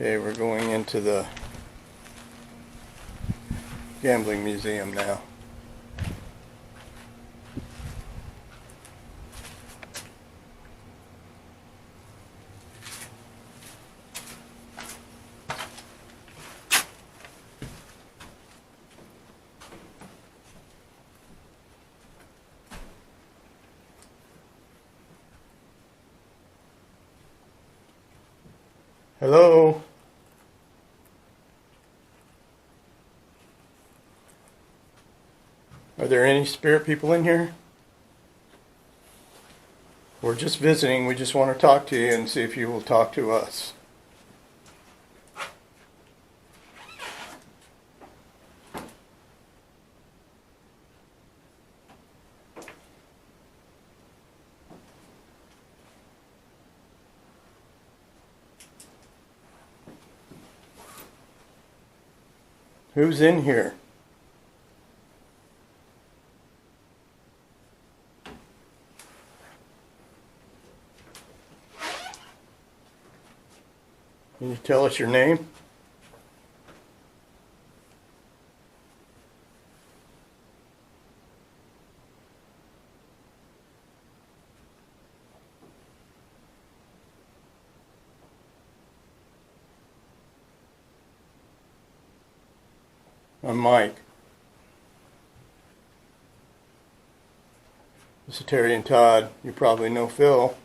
Okay, we're going into the gambling museum now. Hello? Are there any spirit people in here? We're just visiting. We just want to talk to you and see if you will talk to us. Who's in here? Can you tell us your name? I'm Mike. This is Terry and Todd. You probably know Phil.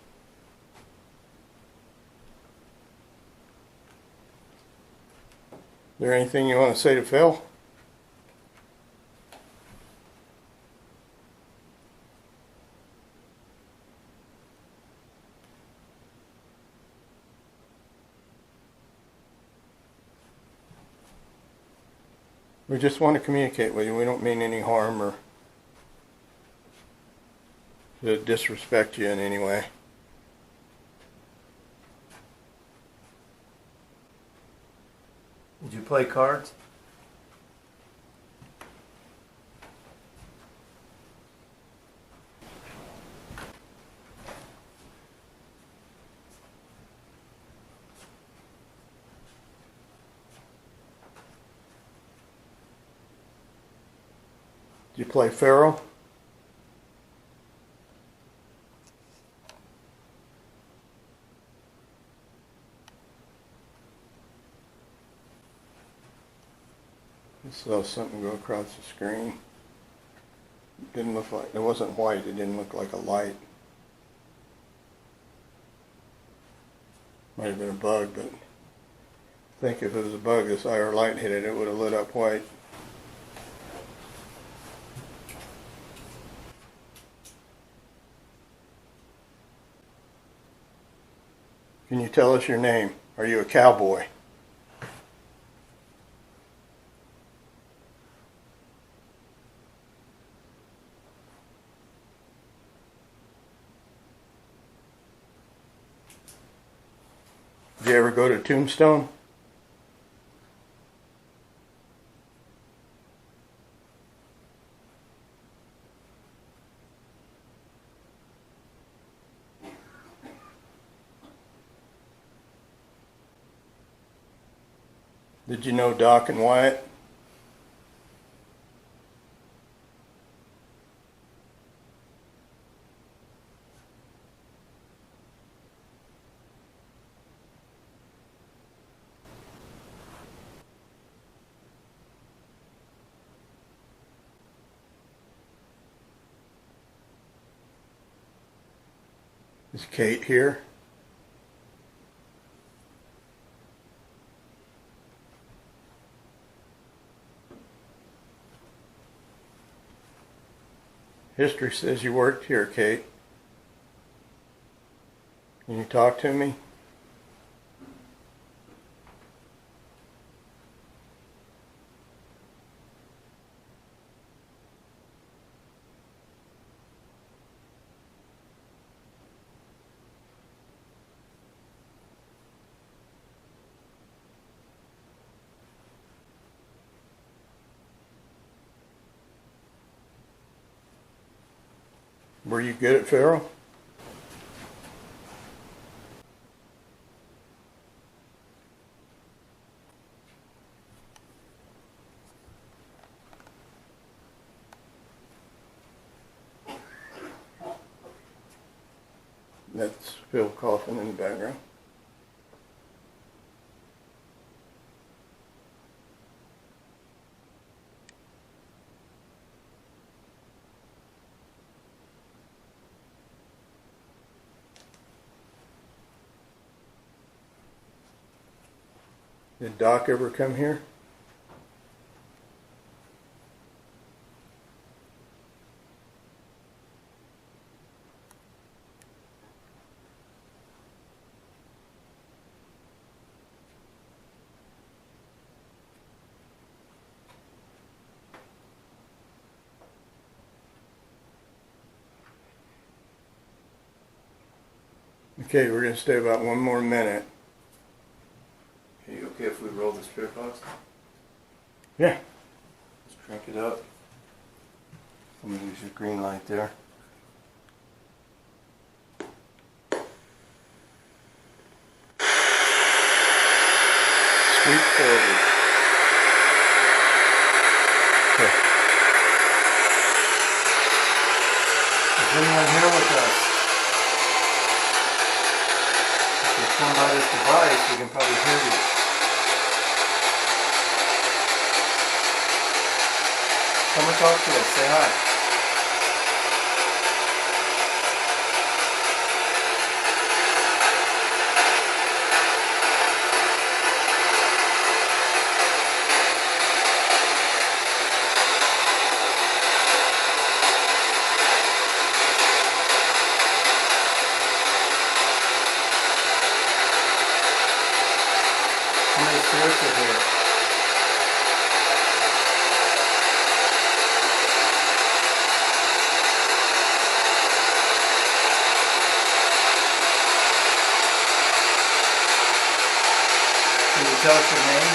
Is there anything you want to say to Phil? We just want to communicate with you. We don't mean any harm or to disrespect you in any way. Did you play cards? Did you play Pharaoh? I saw something go across the screen. It didn't look like, it wasn't white, it didn't look like a light. Might have been a bug, but I think if it was a bug, this IR light hit it, it would have lit up white. Can you tell us your name? Are you a cowboy? Did you ever go to Tombstone? Did you know Doc and Wyatt? Is Kate here? History says you worked here, Kate. Can you talk to me? Were you good at Pharaoh? That's Phil coughing in the background. Did Doc ever come here? Okay, we're going to stay about one more minute. Are you okay if we roll the spirit box? Yeah. Let's crank it up. I'm gonna use your green light there. Sweep forward. Okay. Is anyone here with us? If you come by this device, we can probably hear you. Come and talk to us. Say hi. How many spirits are here? Can you tell us your name?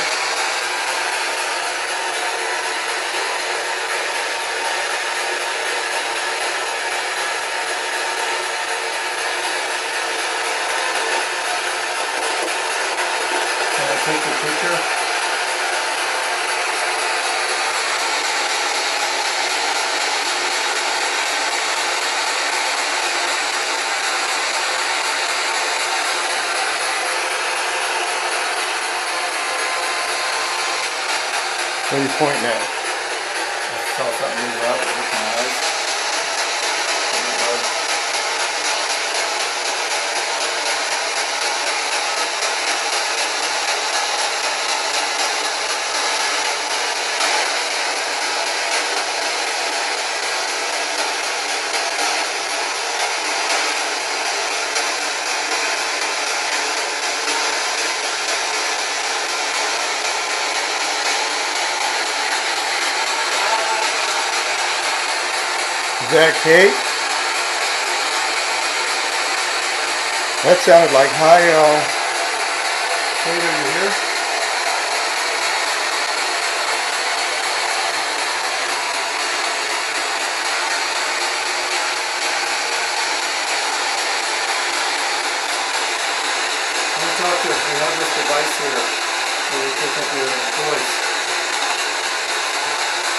Can I take your picture? What are you pointing at? I saw something move up with my eyes. What it was. Is that Kate? That sounded like hi, y'all. Kate, are you here? Come and talk to us. We have this device here where we pick up your voice.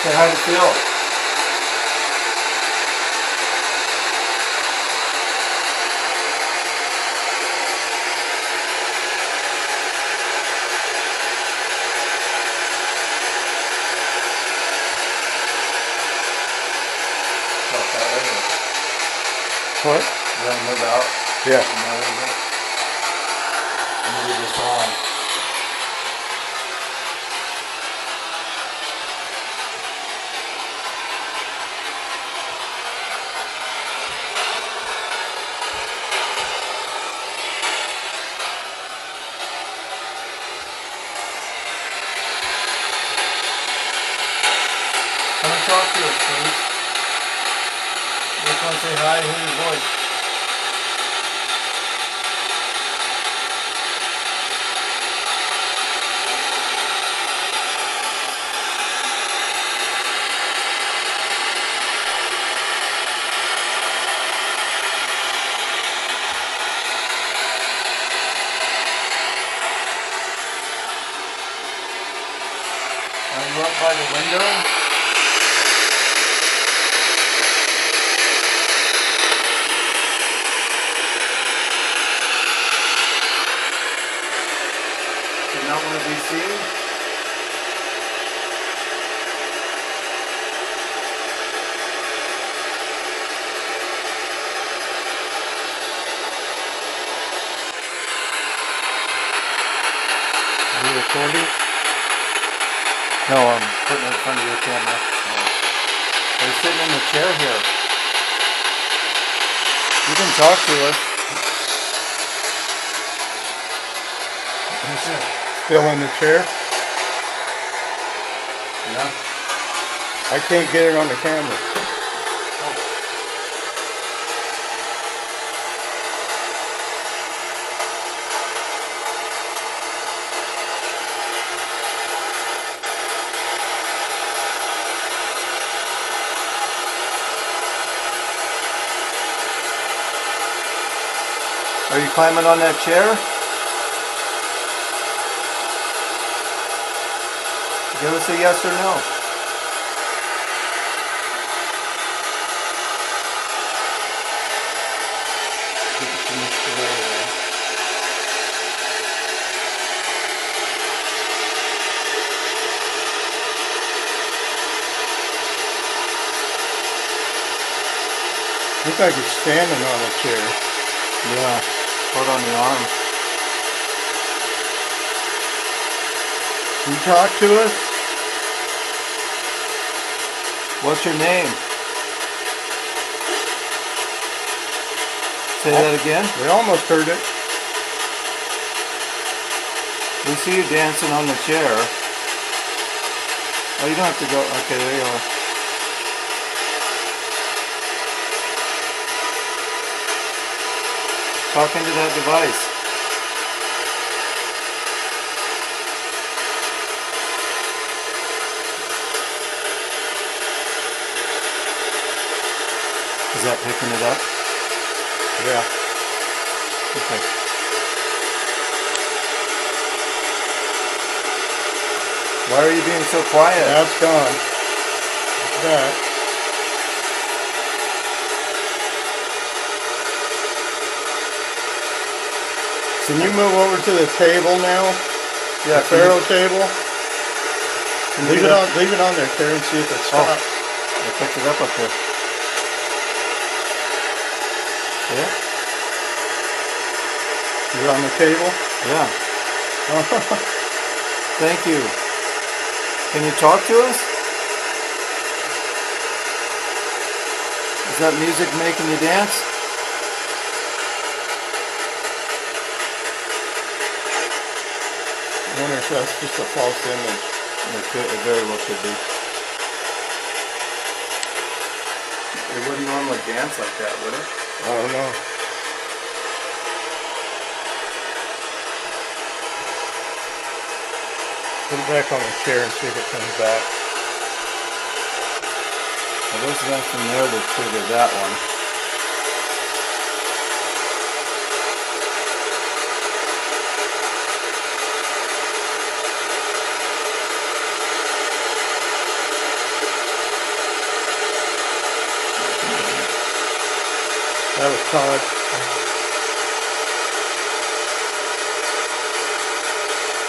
Say hi to Phil. Talk that way. What? You want to move out? Yeah. Move this on. Come and talk to us, please. Just want to say hi and hear your voice. Are you up by the window? recording? No, I'm putting it in front of your camera. They're sitting in the chair here. You can talk to us. Still in the chair? Yeah. I can't get it on the camera. Are you climbing on that chair? Give us a yes or no. Looks like it's standing on a chair. Yeah. Hold on the arm. Can you talk to us? What's your name? Say that again. We almost heard it. We see you dancing on the chair. Oh, you don't have to go. Okay, there you are. Talk into that device. Is that picking it up? Yeah. Okay. Why are you being so quiet? Now it's gone. It's back. Can you move over to the table now? Yeah, The Faro table? Can you Leave it on there, Terry, and see if it stops. I picked it up there. Yeah? Is it on the table? Yeah. Thank you. Can you talk to us? Is that music making you dance? I wonder if that's just a false image. It very well could be. It wouldn't normally dance like that, would it? I don't know. Put it back on the chair and see if it comes back. Well, there's nothing there to trigger that one. That was Todd.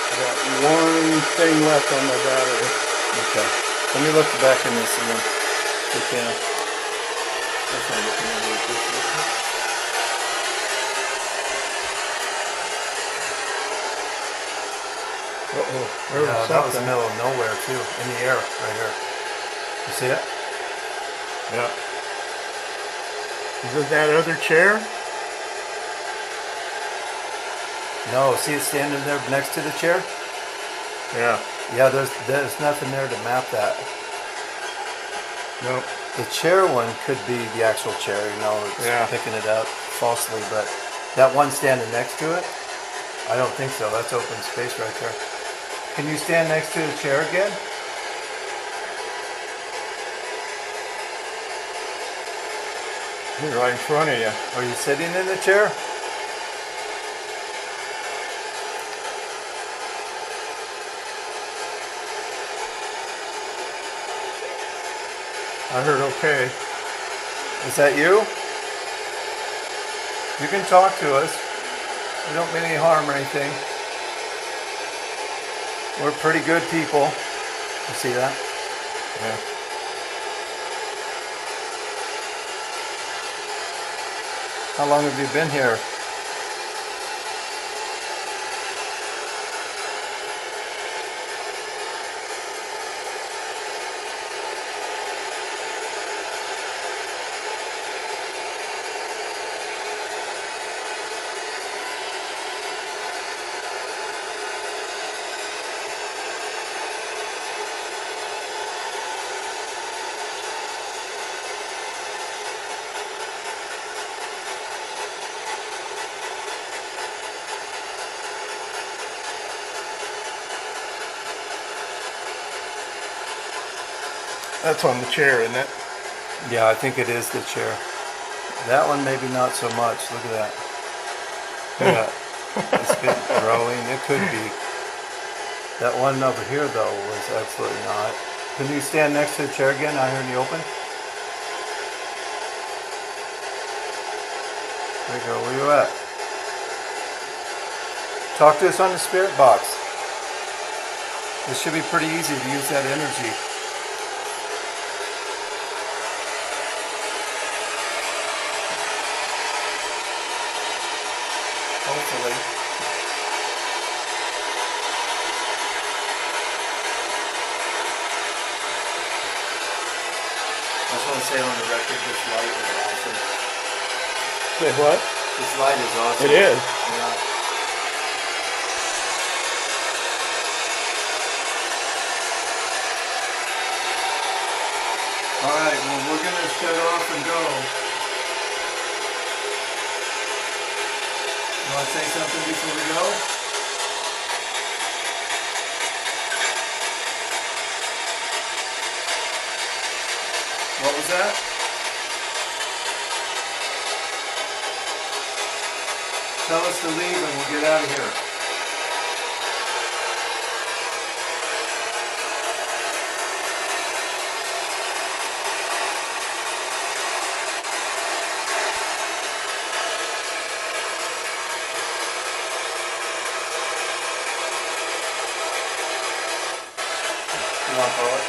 I got one thing left on my battery. Okay. Let me look back in this and then we can. That's not looking at it. Uh-oh. There was That was the something. middle of nowhere too. In the air, right here. You see it? Yeah. Is it that other chair? No, see it standing there next to the chair? Yeah. Yeah, there's nothing there to map that. Nope. The chair one could be the actual chair, it's Yeah. picking it up falsely, but that one standing next to it, I don't think so. That's open space right there. Can you stand next to the chair again? He's right in front of you. Are you sitting in the chair? I heard okay. Is that you? You can talk to us. We don't mean any harm or anything. We're pretty good people. You see that? Yeah. How long have you been here? That's on the chair, isn't it? Yeah, I think it is the chair. That one maybe not so much. Look at that. Look at that. It's getting growing. It could be. That one over here though was absolutely not. Can you stand next to the chair again out here in the open? There you go. Where you at? Talk to us on the spirit box. This should be pretty easy to use that energy. Hopefully. I just want to say on the record, this light is awesome. Say what? This light is awesome. It is. Yeah. All right, well, we're going to shut off and go. You want to say something before we go? What was that? Tell us to leave and we'll get out of here. You want to call it?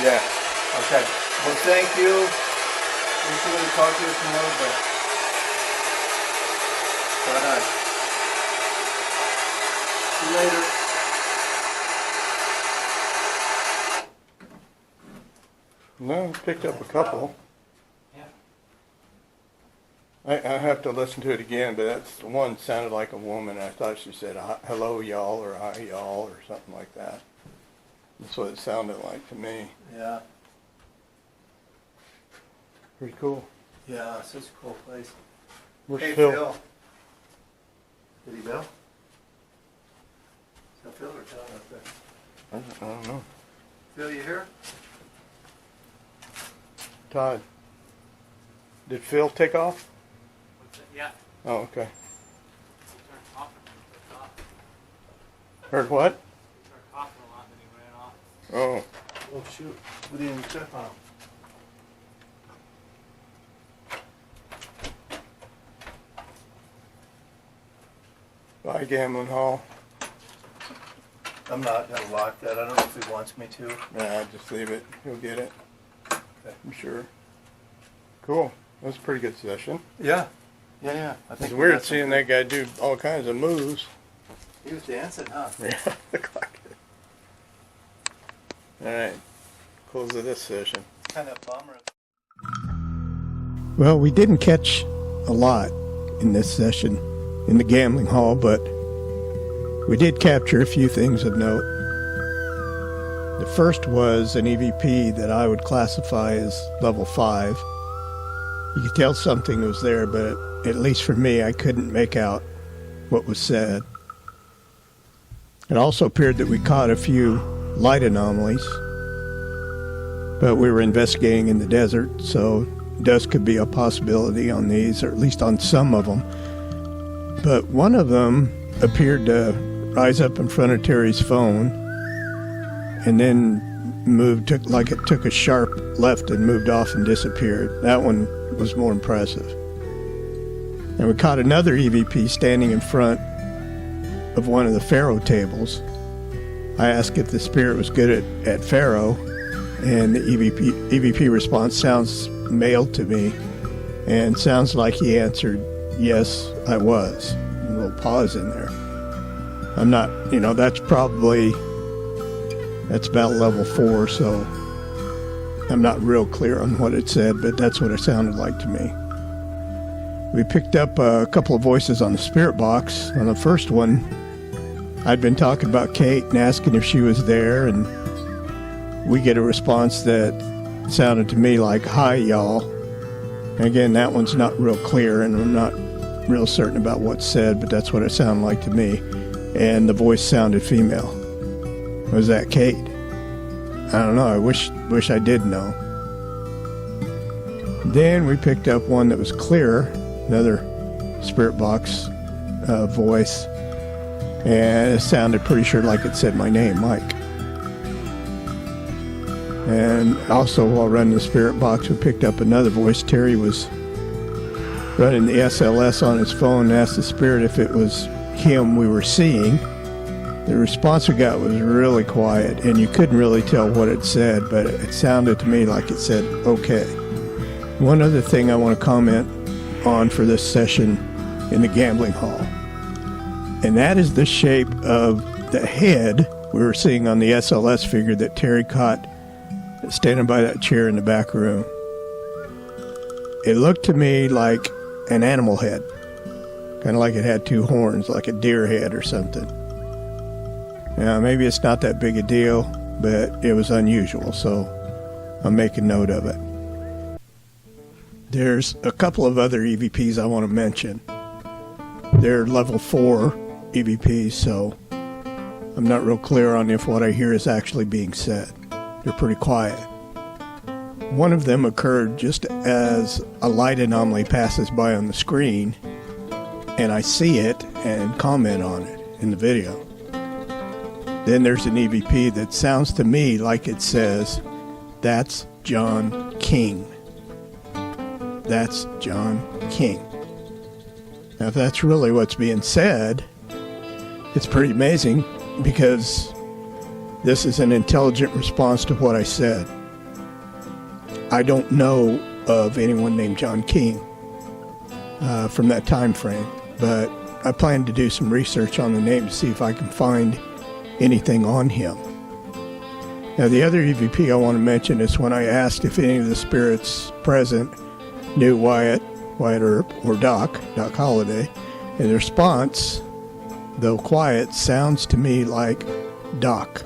Yeah. Okay. Well, thank you. We're going to talk to you tomorrow, but bye-bye. See you later. No, picked up a couple. Yeah. I have to listen to it again, but that's the one sounded like a woman. I thought she said hello y'all or hi y'all or something like that. That's what it sounded like to me. Yeah. Pretty cool. Yeah, it's such a cool place. Where's Hey, Phil? Phil. Did he bail? Is that Phil or John up there? I don't know. Phil, you here? Todd, did Phil take off? Yeah. Oh, okay. Heard what? Started coughing a lot, then he ran off. Oh, Oh, shoot. We didn't even check on him. bye Gambling Hall. I'm not going to lock that. I don't know if he wants me to. Nah, just leave it. He'll get it. Okay. I'm sure. Cool. That was a pretty good session. Yeah. Yeah. I think It's we weird got some seeing good- that guy do all kinds of moves. He was dancing, huh? Yeah, look like it. All right. Close of this session. It's kind of a bummer. Well, we didn't catch a lot in this session in the gambling hall, but we did capture a few things of note. The first was an EVP that I would classify as level 5. You could tell something was there, but at least for me, I couldn't make out what was said. It also appeared that we caught a few light anomalies, but we were investigating in the desert, so dust could be a possibility on these, or at least on some of them. But one of them appeared to rise up in front of Terry's phone and then took a sharp left and moved off and disappeared. That one was more impressive. And we caught another EVP standing in front of one of the Faro tables. I asked if the spirit was good at Faro, and the EVP response sounds male to me, and sounds like he answered, yes, I was. A little pause in there. I'm not, that's about level 4, so I'm not real clear on what it said, but that's what it sounded like to me. We picked up a couple of voices on the spirit box. On the first one, I'd been talking about Kate and asking if she was there, and we get a response that sounded to me like, hi, y'all. And again, that one's not real clear, and I'm not real certain about what's said, but that's what it sounded like to me. And the voice sounded female. Was that Kate? I don't know. I wish I did know. Then we picked up one that was clear, another spirit box voice, and it sounded pretty sure like it said my name, Mike. And also while running the spirit box, we picked up another voice. Terry was running the SLS on his phone and asked the spirit if it was him we were seeing. The response we got was really quiet, and you couldn't really tell what it said, but it sounded to me like it said, okay. One other thing I want to comment on for this session in the gambling hall, and that is the shape of the head we were seeing on the SLS figure that Terry caught standing by that chair in the back room. It looked to me like an animal head, kind of like it had two horns, like a deer head or something. Now, maybe it's not that big a deal, but it was unusual, so I'm making note of it. There's a couple of other EVPs I want to mention. They're level 4 EVPs, so I'm not real clear on if what I hear is actually being said. They're pretty quiet. One of them occurred just as a light anomaly passes by on the screen, and I see it and comment on it in the video. Then there's an EVP that sounds to me like it says, "That's John King." That's John King. Now, if that's really what's being said, it's pretty amazing, because this is an intelligent response to what I said. I don't know of anyone named John King from that time frame, but I plan to do some research on the name to see if I can find anything on him. Now, the other EVP I want to mention is when I asked if any of the spirits present knew Wyatt Earp, or Doc Holliday, and the response, though quiet, sounds to me like Doc.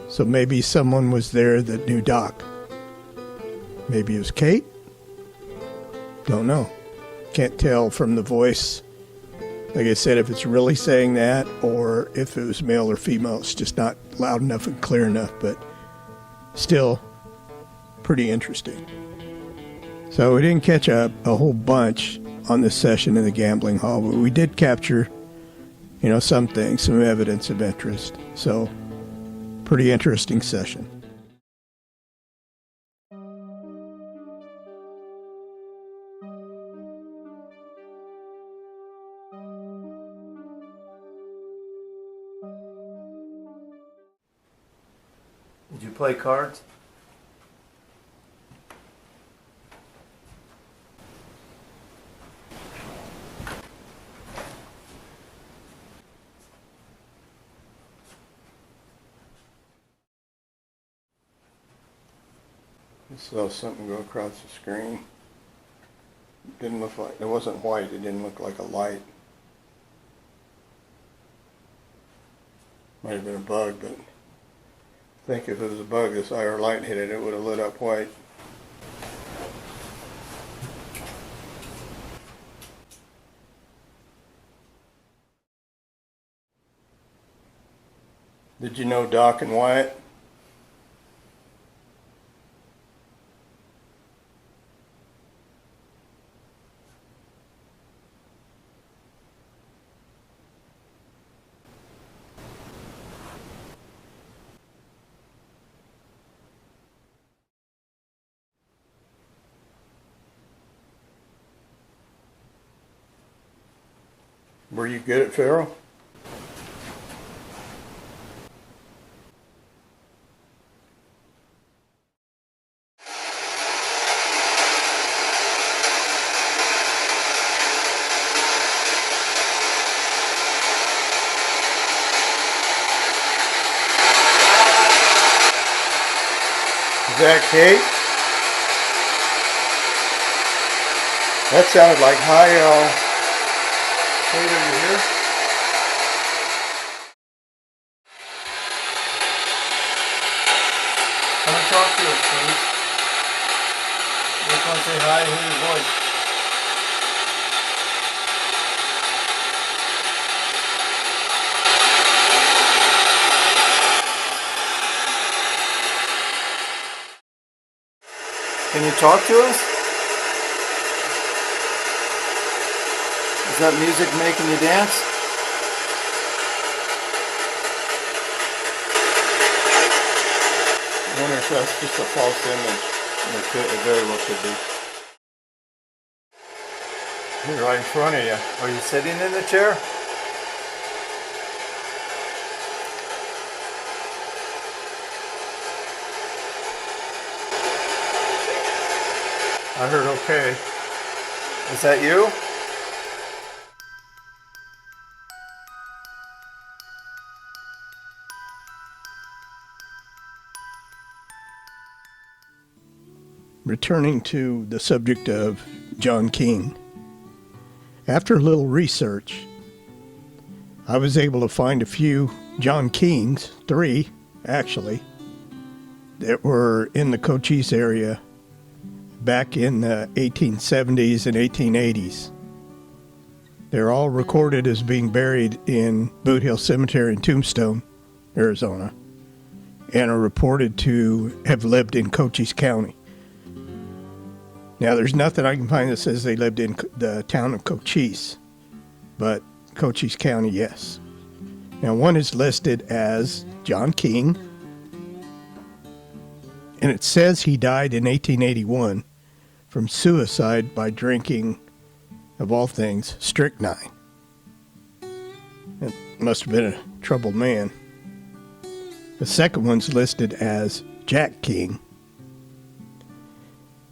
So maybe someone was there that knew Doc. Maybe it was Kate? Don't know. Can't tell from the voice, like I said, if it's really saying that or if it was male or female. It's just not loud enough and clear enough, but still pretty interesting. So we didn't catch a whole bunch on this session in the gambling hall, but we did capture, some things, some evidence of interest. So pretty interesting session. Did you play cards? I saw something go across the screen. Didn't look like, it wasn't white, it didn't look like a light. Might have been a bug, but I think if it was a bug, this IR light hit it, it would have lit up white. Did you know Doc and Wyatt? Were you good at Pharaoh? Is that Kate? That sounded like hi, y'all. Kate, are you here? Come and talk to us, please. Just want to say hi and hear your voice. talk to us? Is that music making you dance? I wonder if that's just a false image. It very well could be. He's right in front of you. Are you sitting in the chair? I heard okay. Is that you? Returning to the subject of John King. After a little research, I was able to find a few John Kings, 3 actually, that were in the Cochise area back in the 1870s and 1880s. They're all recorded as being buried in Boothill Cemetery in Tombstone, Arizona, and are reported to have lived in Cochise County. Now, there's nothing I can find that says they lived in the town of Cochise, but Cochise County, yes. Now, one is listed as John King, and it says he died in 1881 from suicide by drinking, of all things, strychnine. It must have been a troubled man. The second one's listed as Jack King.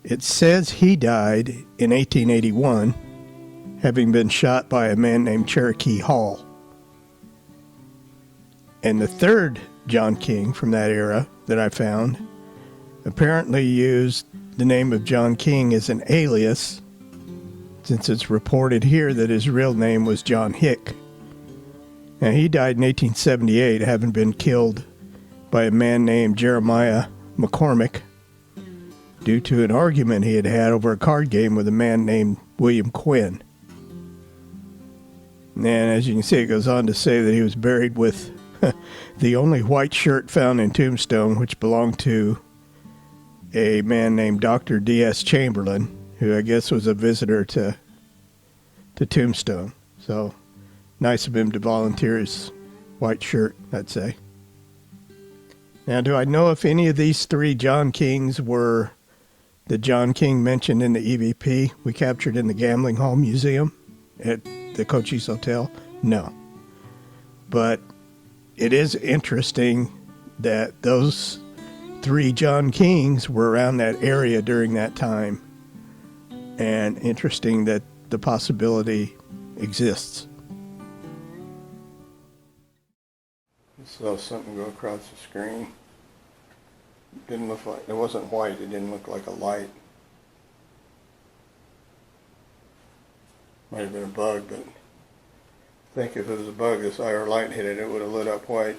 It says he died in 1881, having been shot by a man named Cherokee Hall. And the third John King from that era that I found apparently used the name of John King as an alias, since it's reported here that his real name was John Hick. Now, he died in 1878, having been killed by a man named Jeremiah McCormick due to an argument he had had over a card game with a man named William Quinn. And as you can see, it goes on to say that he was buried with the only white shirt found in Tombstone, which belonged to a man named Dr. D.S. Chamberlain, who I guess was a visitor to Tombstone. So nice of him to volunteer his white shirt, I'd say. Now, do I know if any of these 3 John Kings were the John King mentioned in the EVP we captured in the Gambling Hall Museum at the Cochise Hotel? No. But it is interesting that those 3 John Kings were around that area during that time, and interesting that the possibility exists. I saw something go across the screen. Didn't look like, it wasn't white, it didn't look like a light. Might have been a bug, but I think if it was a bug, this IR light hit it, it would have lit up white.